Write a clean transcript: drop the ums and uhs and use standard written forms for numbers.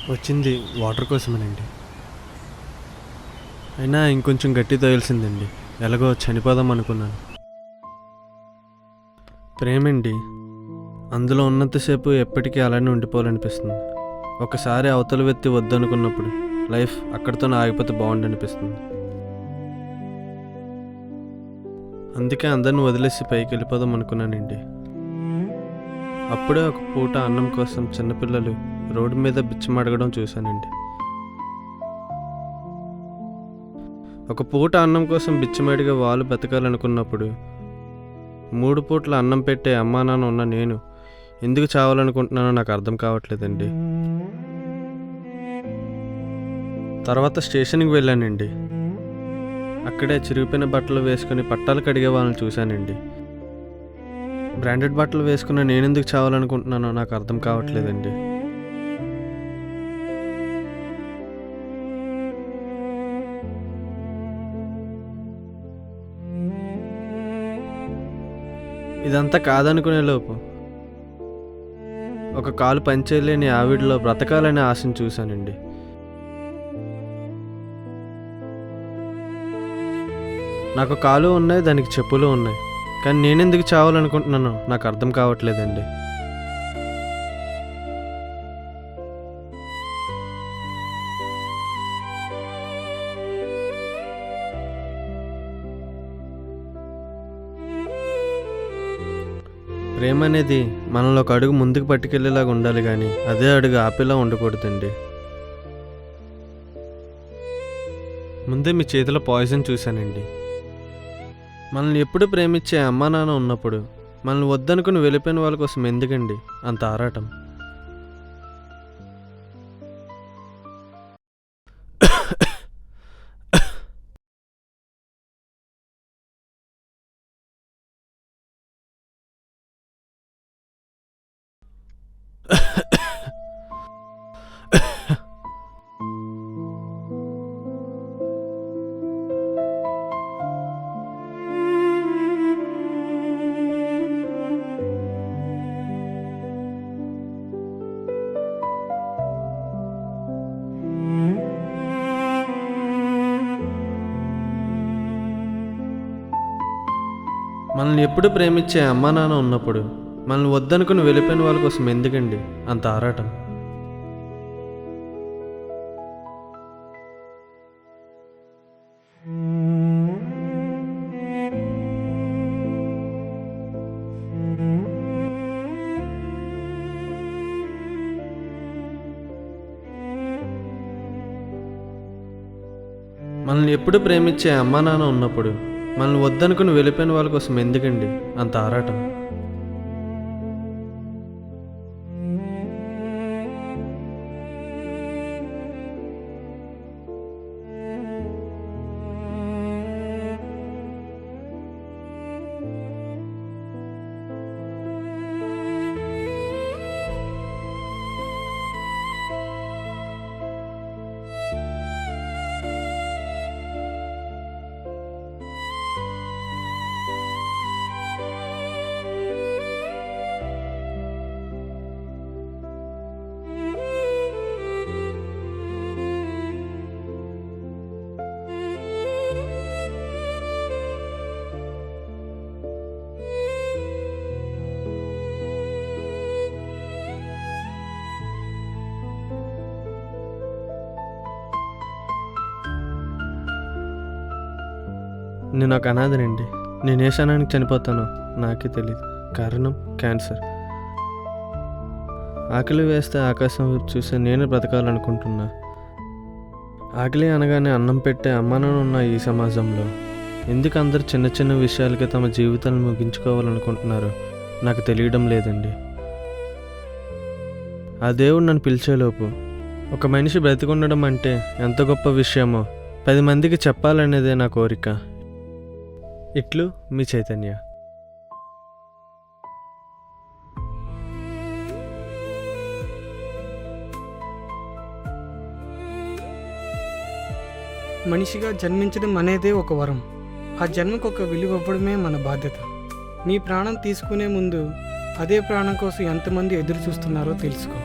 వచ్చింది వాటర్ కోసమేనండి. అయినా ఇంకొంచెం గట్టి తోయాల్సిందండి. ఎలాగో చనిపోదాం అనుకున్నాను. ప్రేమండి, అందులో ఉన్నంతసేపు ఎప్పటికీ అలానే ఉండిపోవాలనిపిస్తుంది. ఒకసారి అవతల వ్యక్తి వద్దనుకున్నప్పుడు లైఫ్ అక్కడితోనే ఆగిపోతే బాగుండనిపిస్తుంది. అందుకే అందరిని వదిలేసి పైకి వెళ్ళిపోదాం అనుకున్నానండి. అప్పుడే ఒక పూట అన్నం కోసం చిన్నపిల్లలు రోడ్డు మీద బిచ్చం అడగడం చూశానండి. ఒక పూట అన్నం కోసం బిచ్చమడిగా వాళ్ళు బతకాలనుకున్నప్పుడు 3 పూట్ల అన్నం పెట్టే అమ్మా నాన్న ఉన్న నేను ఎందుకు చావాలనుకుంటున్నానో నాకు అర్థం కావట్లేదండి. తర్వాత స్టేషన్కి వెళ్ళానండి. అక్కడే చిరిగిపోయిన బట్టలు వేసుకుని పట్టాలు కడిగే వాళ్ళని చూశానండి. బ్రాండెడ్ బట్టలు వేసుకున్న నేనెందుకు చావాలనుకుంటున్నానో నాకు అర్థం కావట్లేదండి. ఇదంతా కాదనుకునే లోపు ఒక కాలు పనిచేయలేని ఆవిడలో బ్రతకాలనే ఆశను చూశానండి. నాకు కాలు ఉన్నాయి, దానికి చెప్పులు ఉన్నాయి, కానీ నేనెందుకు చావాలనుకుంటున్నానో నాకు అర్థం కావట్లేదండి. ప్రేమ అనేది మనల్ని ఒక అడుగు ముందుకు పట్టుకెళ్ళేలాగా ఉండాలి, కానీ అదే అడుగు ఆపేలా ఉండకూడదండి. ముందే మీ చేతిలో పాయిజన్ చూశానండి. మనల్ని ఎప్పుడు ప్రేమించే అమ్మా నాన్న ఉన్నప్పుడు మనల్ని వద్దనుకుని వెళ్ళిపోయిన వాళ్ళ కోసం ఎందుకండి అంత ఆరాటం? మనల్ని ఎప్పుడు ప్రేమించే అమ్మా నాన్న ఉన్నప్పుడు మనల్ని వద్దనుకుని వెళ్ళిపోయిన వాళ్ళ కోసం ఎందుకండి అంత ఆరాటం? మనల్ని ఎప్పుడు ప్రేమించే అమ్మా నాన్న ఉన్నప్పుడు మనల్ని వద్దనుకుని వెళ్ళిపోయిన వాళ్ళ కోసం ఎందుకండి అంత ఆరాటం? నేను ఒక అనాథనండి. నేను ఏ క్షణానికి చనిపోతానో నాకే తెలియదు. కారణం క్యాన్సర్. ఆకలి వేస్తే ఆకాశం వైపు చూసి నేను బ్రతకాలనుకుంటున్నా. ఆకలి అనగానే అన్నం పెట్టే అమ్మానాన్న ఉన్న ఈ సమాజంలో ఎందుకు అందరు చిన్న చిన్న విషయాలకి తమ జీవితాలను ముగించుకోవాలనుకుంటున్నారో నాకు తెలియడం లేదండి. ఆ దేవుడు నన్ను పిలిచేలోపు ఒక మనిషి బ్రతికుండడం అంటే ఎంత గొప్ప విషయమో 10 మందికి చెప్పాలనేదే నా కోరిక. ఇట్లు మీ చైతన్య. మనిషిగా జన్మించడం అనేదే ఒక వరం. ఆ జన్మకు ఒక విలువ ఇవ్వడమే మన బాధ్యత. నీ ప్రాణం తీసుకునే ముందు అదే ప్రాణం కోసం ఎంతమంది ఎదురు చూస్తున్నారో తెలుసుకో.